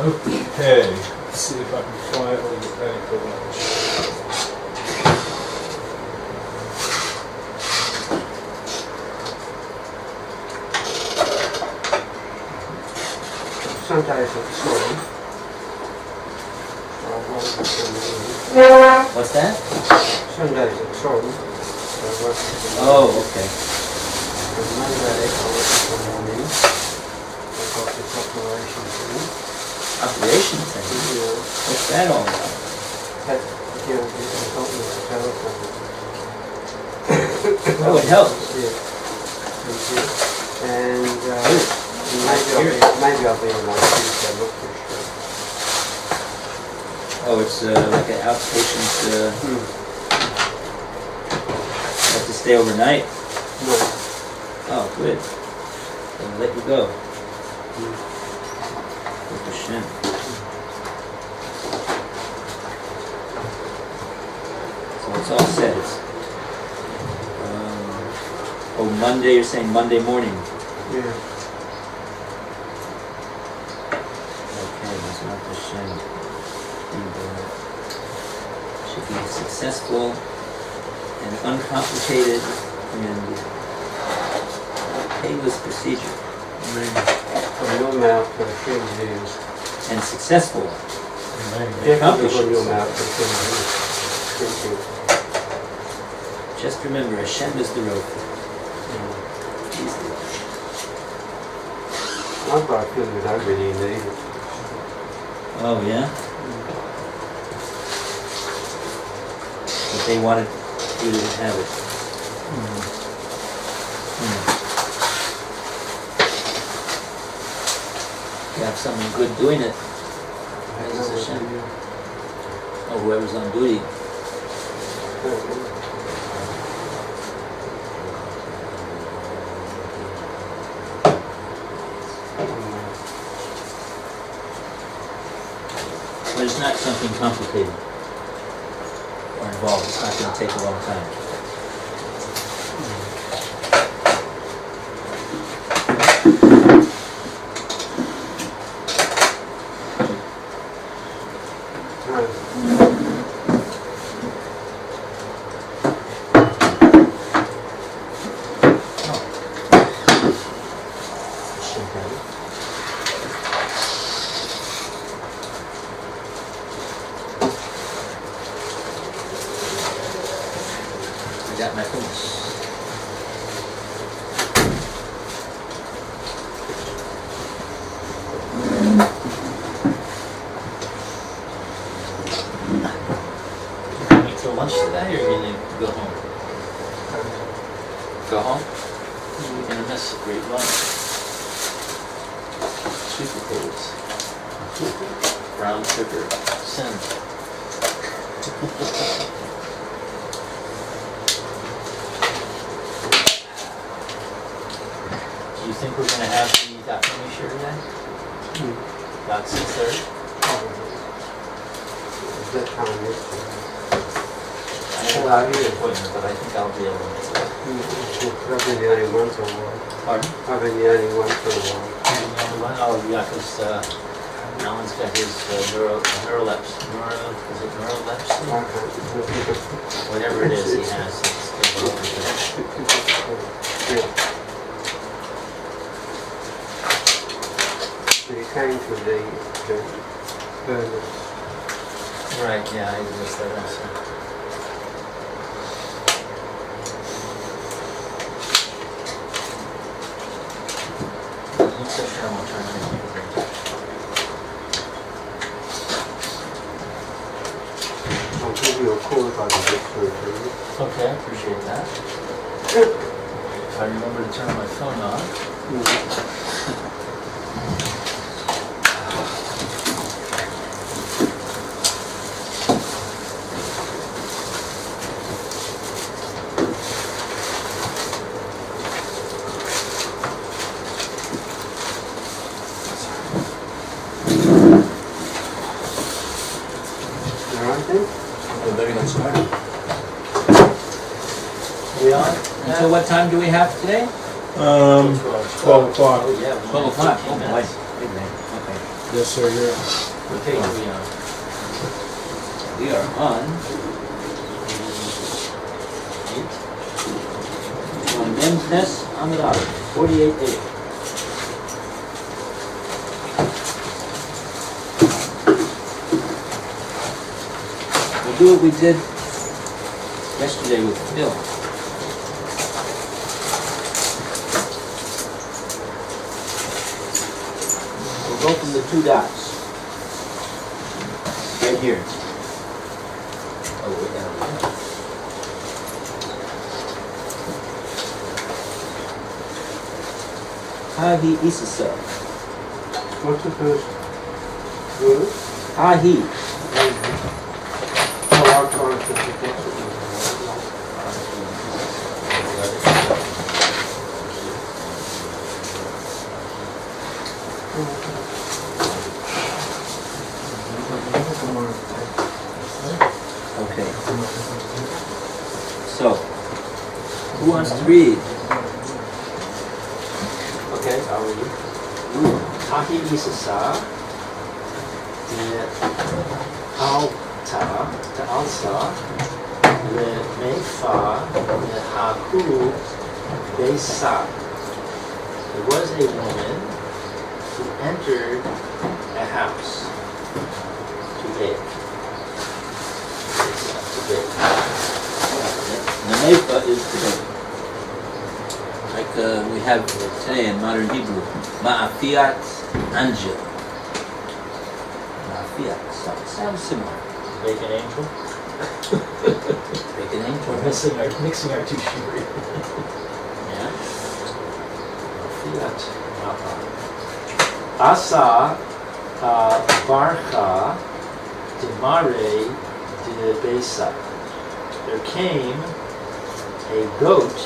Okay, let's see if I can quietly get ready for lunch. Sundays at 12. What's that? Sundays at 12. Oh, okay. And Monday I work in the morning. I've got this operation thing. Operation thing? Yeah. What's that all about? Had to help me with the telephone. Oh, it helps. Yeah. Thank you. And maybe I'll be on my Tuesday, I'm not too sure. Oh, it's like an outpatient, have to stay overnight? No. Oh, good. They'll let you go. With the shin. So it's all set. It's, Monday, you're saying Monday morning? Yeah. Okay, that's not the shin. Should be successful and uncomplicated and painless procedure. From your mouth for 10 years. And successful. Definitely from your mouth for 10 years. Just remember, Hashem is the rope. He's the rope. I've got a feeling that I really need it. Oh, yeah? But they wanted you to have it. You have someone good doing it. Praise Hashem. Oh, whoever's on duty. But it's not something complicated or involved. It's not going to take a long time. Got my hummus. Eat till lunch today, or are you gonna go home? Go home? You're gonna miss a great lunch. Sweet potatoes. Brown sugar. Sin. Do you think we're going to have the documentary show today? About 6:30? That time yesterday. I have a appointment, but I think I'll be able to make it. I've been the only one for a while. Pardon? I've been the only one for a while. Oh, yeah, because Alan's got his neurolepsy. Is it neurolepsy? Whatever it is he has. Yeah. He came to the burners. Right, yeah, I missed that also. I'm so sure I'm trying to make it. I'll give you a call if I can get through to you. Okay, I appreciate that. If I remember to turn my phone on. We better get started. We on? Until what time do we have today? 12 o'clock. Oh, yeah. 12 o'clock. Oh, boy. Big man. Okay. Yes, sir, you're on. What page are we on? We are on 8. On Mem's Nest, Amid Aleph, 48A. We'll do what we did yesterday with Phil. We'll go from the 2 dots. Right here. Oh, wait, there we go. Hahi Isasa. What's the first word? Hahi. Oh, our Torah says you can't put it in. Okay. So, who wants to read? Okay, I'll read. Hahi Isasa, the Alta, the Alsa, the Mefa, the Haku, Besa. There was a woman who entered a house to bake. To bake. The Mefa is today. Like we have today in modern Hebrew, Ma'afiat Angel. Ma'afiat, sounds similar. Bake an angel. Make an angel. We're mixing our two shibri. Yeah. Fiat Asa Barcha de Mare de Besa. There came a goat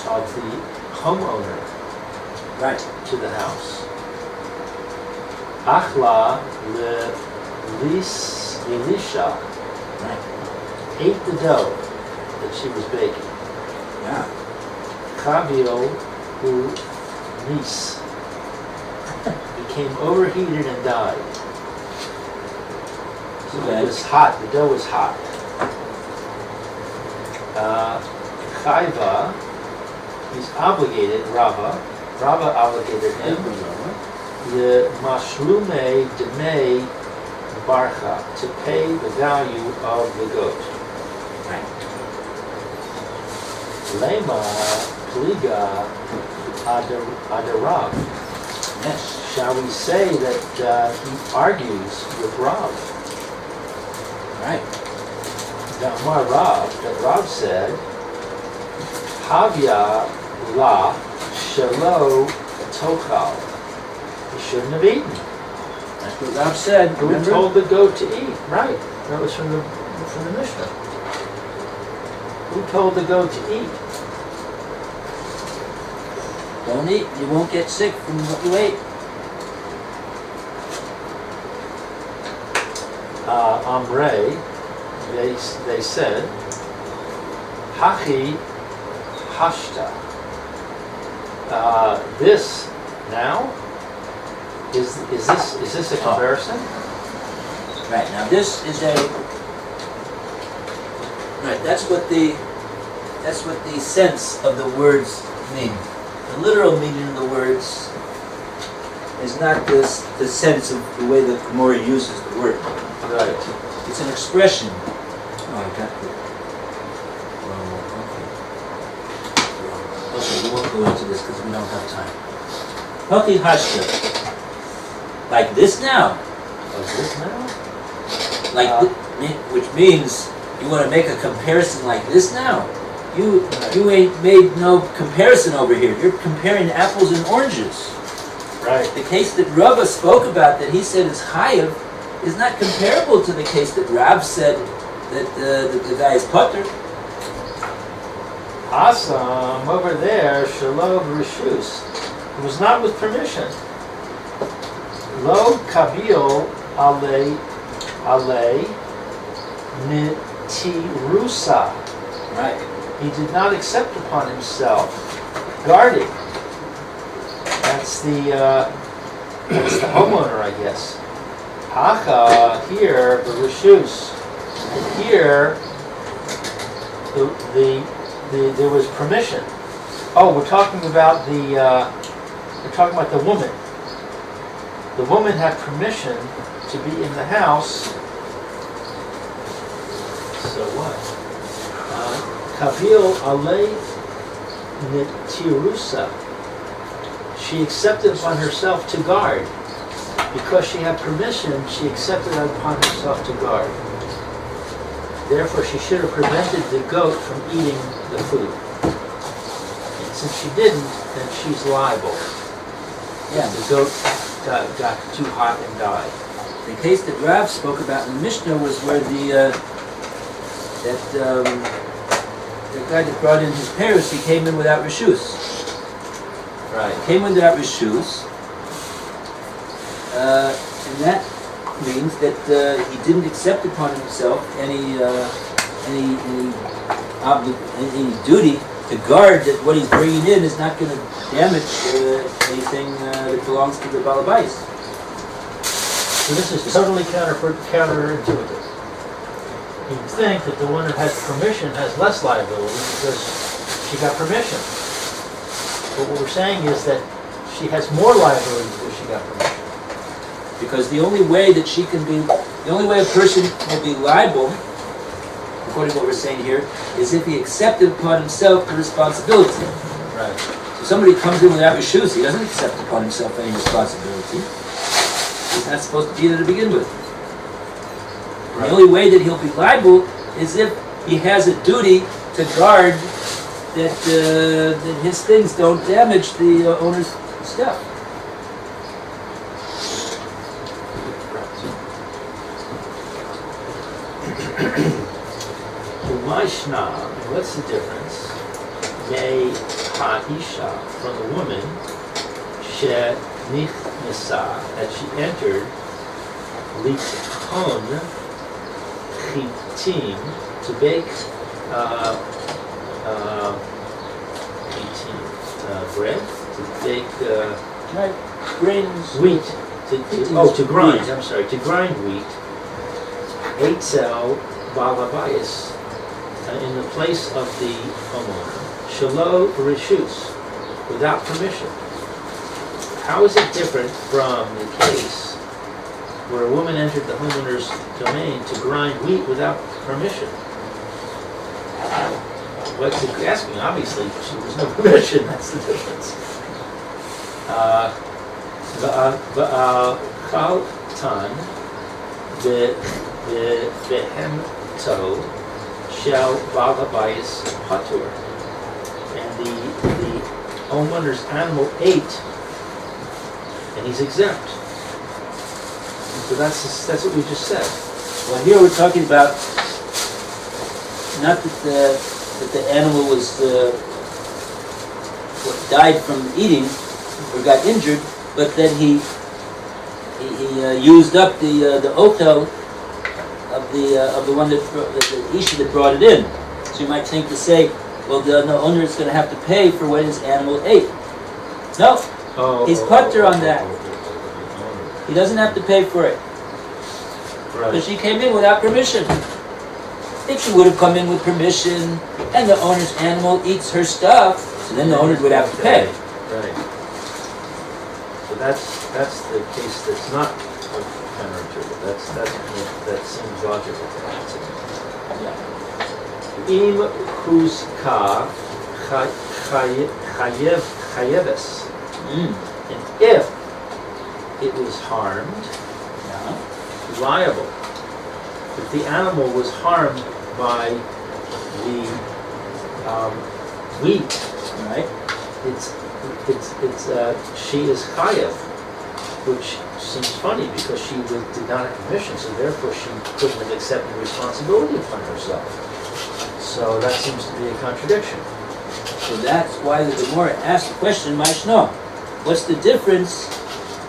of the homeowner Right. to the house. Achla le Elisha Right. ate the dough that she was baking. Yeah. Chavio who nis became overheated and died. So it was hot, the dough was hot. Chayva, he's obligated, Rava obligated him, the mashlume demei barcha, to pay the value of the goat. Right. Lema pliga adarav. Yes. Shall we say that he argues with Rav? Right. Damar Rav, that Rav said, Havya la shelo tochal. He shouldn't have eaten. That's what Rav said. Who Remember? told the goat to eat? Right. That was from the Mishnah. Who told the goat to eat? Don't eat. You won't get sick from what you ate. Amrei, they said, Hachi hashta. This now is this a comparison? Right. Now this is a. Right. That's what the sense of the words mean. The literal meaning of the words is not the sense of the way the Gemora uses the word. Right. It's an expression. Oh, I got it. Okay, we won't go into this because we don't have time. Haki hashta. Like this now. Like this now? Like which means you want to make a comparison like this now. You ain't made no comparison over here. You're comparing apples and oranges. Right. The case that Rava spoke about that he said is chayav is not comparable to the case that Rav said that the guy is putter. Asam over there, shalom rishus. It was not with permission. Lo kabil ale nitirusa. Right. He did not accept upon himself guarding. That's the homeowner, I guess. Hacha, here, the Rishus. Here, there was permission. Oh, we're talking about the woman. The woman had permission to be in the house. So what? Kabil alei netirusa. She accepted upon herself to guard. Because she had permission, she accepted upon herself to guard. Therefore, she should have prevented the goat from eating the food. And since she didn't, then she's liable. Yeah. The goat got too hot and died. The case that Rav spoke about in the Mishnah was where the guy that brought in his parents, he came in without reshus. Right. He came in without reshus, and that means that he didn't accept upon himself any duty to guard that what he's bringing in is not going to damage anything that belongs to the balabais. So this is totally counterintuitive. You'd think that the one who has permission has less liability because she got permission. But what we're saying is that she has more liability because she got permission. Because the only way a person will be liable, according to what we're saying here, is if he accepted upon himself the responsibility. Right. So somebody comes in without reshus, he doesn't accept upon himself any responsibility. He's not supposed to be there to begin with. Right. The only way that he'll be liable is if he has a duty to guard that his things don't damage the owner's stuff. Umashna, what's the difference? Me ha'isha, from the woman, she nichnesa, that she entered, likhon chitim, to bake bread, to bake Grains. wheat, to grind. I'm sorry, to grind wheat. Eitzel balabayis, in the place of the homeowner. Shalo rishus, without permission. How is it different from the case where a woman entered the homeowner's domain to grind wheat without permission? What's it asking? Obviously, there was no permission. That's the difference. Chaltan behemto shel balabayis patur, and the homeowner's animal ate, and he's exempt. So that's what we just said. Well, here we're talking about not that the animal was died from eating or got injured, but that he used up the otel of the one that the Isha that brought it in. So you might think to say, well, the owner is going to have to pay for what his animal ate. No, he's putter on that. He doesn't have to pay for it. Right. But she came in without permission. If she would have come in with permission and the owner's animal eats her stuff, so then the owner would have to pay. Right. So that's the case that's not counterintuitive. That seems logical to us. Im huzka chayeves. And if it was harmed, liable. If the animal was harmed by the wheat, right? She is chayev, which seems funny because she did not have permission, so therefore she couldn't have accepted responsibility upon herself. So that seems to be a contradiction. So that's why the Gemora asked the question, Maishno, what's the difference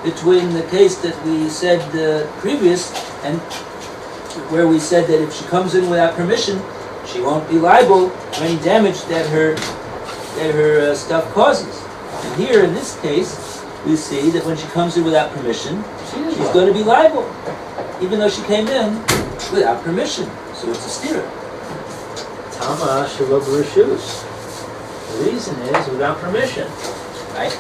between the case that we said previous and where we said that if she comes in without permission, she won't be liable for any damage that her that her stuff causes. And here, in this case, we see that when she comes in without permission, she's going to be liable, even though she came in without permission. So it's a stira. Tsama shelo b'reshus. The reason is without permission. Right?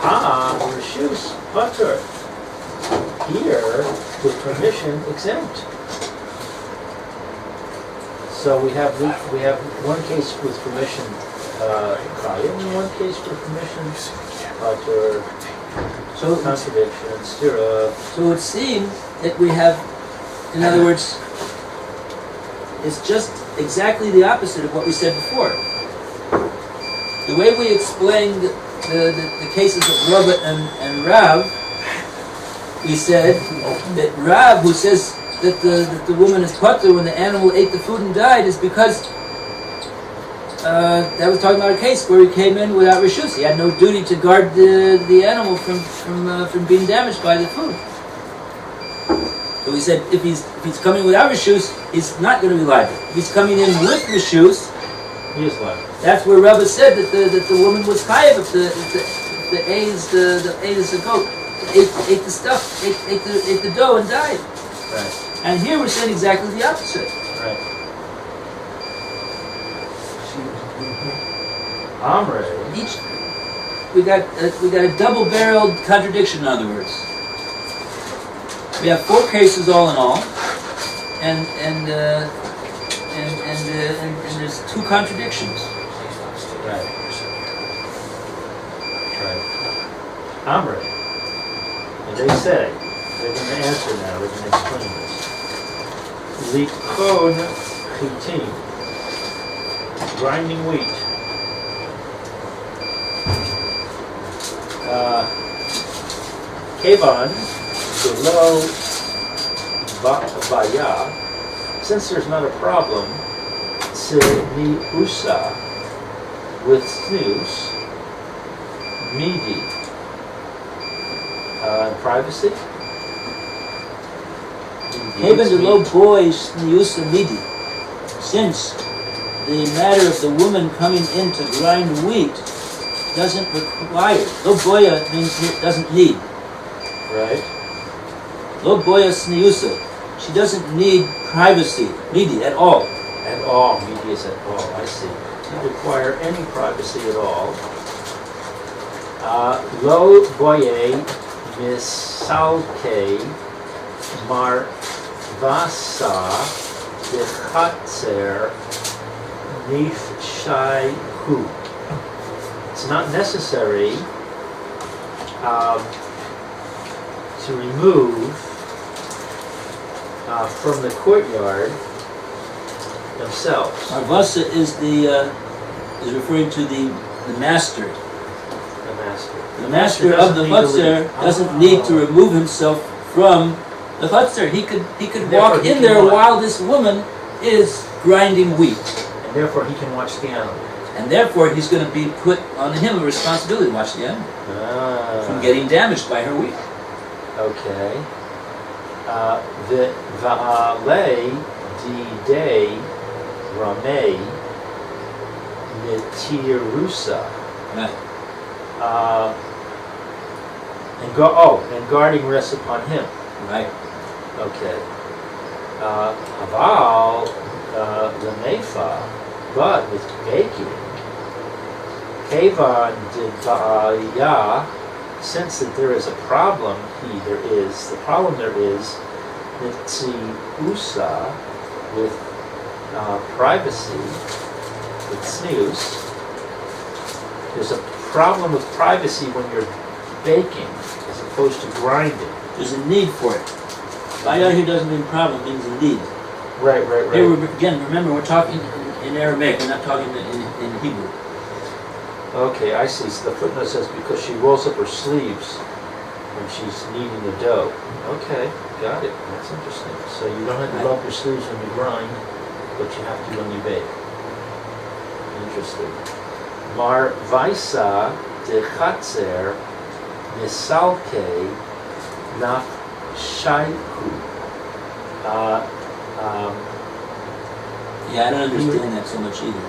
Ha b'reshus patur. Here, with permission, exempt. So we have one case with permission, chayiv, and one case with permission, patur. So contradiction, stira. So it would seem that we have, in other words, it's just exactly the opposite of what we said before. The way we explained the cases of Rava and Rav, we said that Rav, who says that the woman is patur when the animal ate the food and died, is because that was talking about a case where he came in without reshus. He had no duty to guard the animal from being damaged by the food. So he said if he's coming without reshus, he's not going to be liable. If he's coming in with reshus, He is liable. that's where Rava said that the woman was chayiv if the A's the goat ate the stuff, ate the dough and died. Right. And here we're saying exactly the opposite. Right. Amre. We got a double-barreled contradiction. In other words, we have 4 cases all in all, and there's 2 contradictions. Right. Right. Amre. And they say, they're going to answer now, they're going to explain this. Likon chitin, grinding wheat. Kevan, below Baya, since there's not a problem, Tzini Usa, with snus, midi, privacy. Even the low boys use the midi, since the matter of the woman coming in to grind wheat doesn't require. Lo boya means it doesn't need. Right. Lo boya sniusa. She doesn't need privacy, midi, at all. At all, midi is at all, I see. Doesn't require any privacy at all. Lo boye misalke marvasa dechatzer nifshaihu. It's not necessary to remove from the courtyard themselves. Marvasa is is referring to the master. The master. The master of the chutzner doesn't need to remove himself from the chutzner. He could walk in there while this woman is grinding wheat. And therefore he can watch the animal. And therefore he's going to be put on him a responsibility to watch the animal from getting damaged by her wheat. Okay. The va'ale di day ramei nitirusa. Right. And guarding rests upon him. Right. Okay. Aval lemefa, but with baking. Kevan did ba'aya, since that there is a problem, the problem there is nitzi usa, with privacy, with snus. There's a problem with privacy when you're baking as opposed to grinding. There's a need for it. Baya here doesn't mean problem, it means a need. Right. Here, again, remember, we're talking in Aramaic, we're not talking in Hebrew. Okay, I see. So the footnote says because she rolls up her sleeves when she's kneading the dough. Okay, got it. That's interesting. So you don't have to roll up your sleeves when you grind, but you have to when you bake. Interesting. Mar vaisa de chatzer misalke naf shaiku. Yeah, I don't understand that so much either.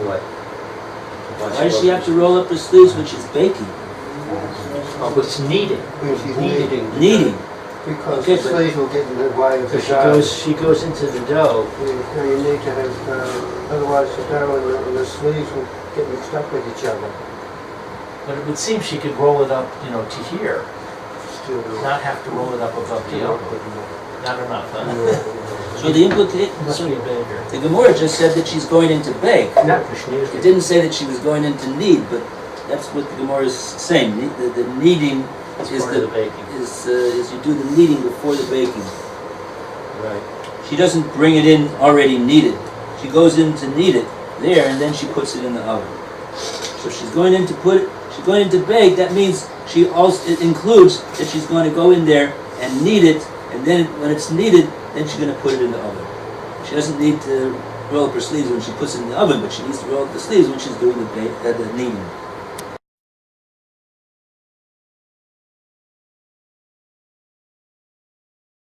What? Why does she have to roll up her sleeves when she's baking? Oh, but it's kneading. When she's kneading. Kneading. Because Okay, the but- sleeves will get in the way of the Because dough. she goes into the dough. You need to have, otherwise the dough and the sleeves will get mixed up with each other. But it would seem she could roll it up, to here, Still not have to roll it up above the elbow. Not enough, huh? So the implication, Must so be a baker. the Gemora just said that she's going into bake. Not for Schneer. It didn't say that she was going into knead, but that's what the Gemara is saying. The kneading It's is part of the baking. is you do the kneading before the baking. Right. She doesn't bring it in already kneaded. She goes in to knead it there, and then she puts it in the oven. So she's going in to she's going in to bake. That means it includes that she's going to go in there and knead it, and then when it's kneaded, then she's going to put it in the oven. She doesn't need to roll up her sleeves when she puts it in the oven, but she needs to roll up the sleeves when she's doing the kneading.